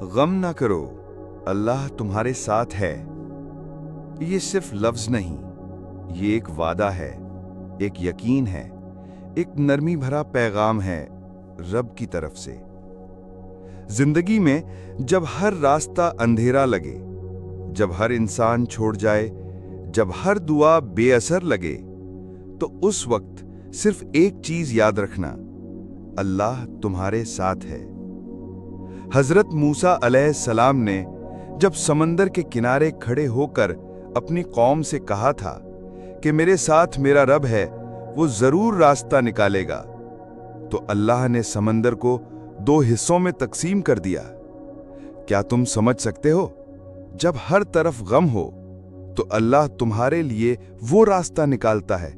غم نہ کرو، اللہ تمہارے ساتھ ہے۔ یہ صرف لفظ نہیں، یہ ایک وعدہ ہے، ایک یقین ہے، ایک نرمی بھرا پیغام ہے رب کی طرف سے۔ زندگی میں جب ہر راستہ اندھیرا لگے، جب ہر انسان چھوڑ جائے، جب ہر دعا بے اثر لگے، تو اس وقت صرف ایک چیز یاد رکھنا: اللہ تمہارے ساتھ ہے۔ حضرت موسیٰ علیہ السلام نے جب سمندر کے کنارے کھڑے ہو کر اپنی قوم سے کہا تھا کہ میرے ساتھ میرا رب ہے، وہ ضرور راستہ نکالے گا، تو اللہ نے سمندر کو 2 حصوں میں تقسیم کر دیا۔ کیا تم سمجھ سکتے ہو؟ جب ہر طرف غم ہو تو اللہ تمہارے لیے وہ راستہ نکالتا ہے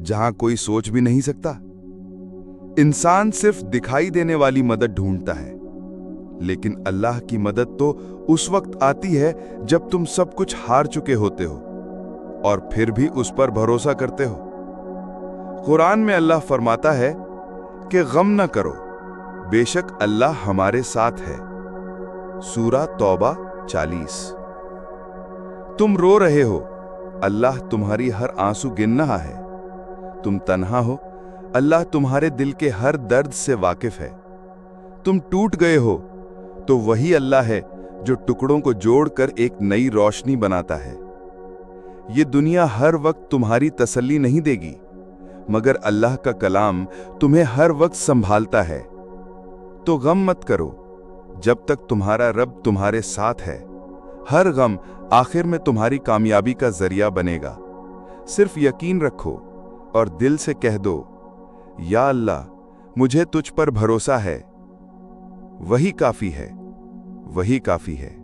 جہاں کوئی سوچ بھی نہیں سکتا۔ انسان صرف دکھائی دینے والی مدد ڈھونڈتا ہے، لیکن اللہ کی مدد تو اس وقت آتی ہے جب تم سب کچھ ہار چکے ہوتے ہو اور پھر بھی اس پر بھروسہ کرتے ہو۔ قرآن میں اللہ فرماتا ہے کہ غم نہ کرو، بے شک اللہ ہمارے ساتھ ہے۔ سورہ توبہ 40۔ تم رو رہے ہو، اللہ تمہاری ہر آنسو گن رہا ہے۔ تم تنہا ہو، اللہ تمہارے دل کے ہر درد سے واقف ہے۔ تم ٹوٹ گئے ہو تو وہی اللہ ہے جو ٹکڑوں کو جوڑ کر ایک نئی روشنی بناتا ہے۔ یہ دنیا ہر وقت تمہاری تسلی نہیں دے گی، مگر اللہ کا کلام تمہیں ہر وقت سنبھالتا ہے۔ تو غم مت کرو، جب تک تمہارا رب تمہارے ساتھ ہے۔ ہر غم آخر میں تمہاری کامیابی کا ذریعہ بنے گا۔ صرف یقین رکھو اور دل سے کہہ دو: یا اللہ، مجھے تجھ پر بھروسہ ہے۔ وہی کافی ہے، وہی کافی ہے۔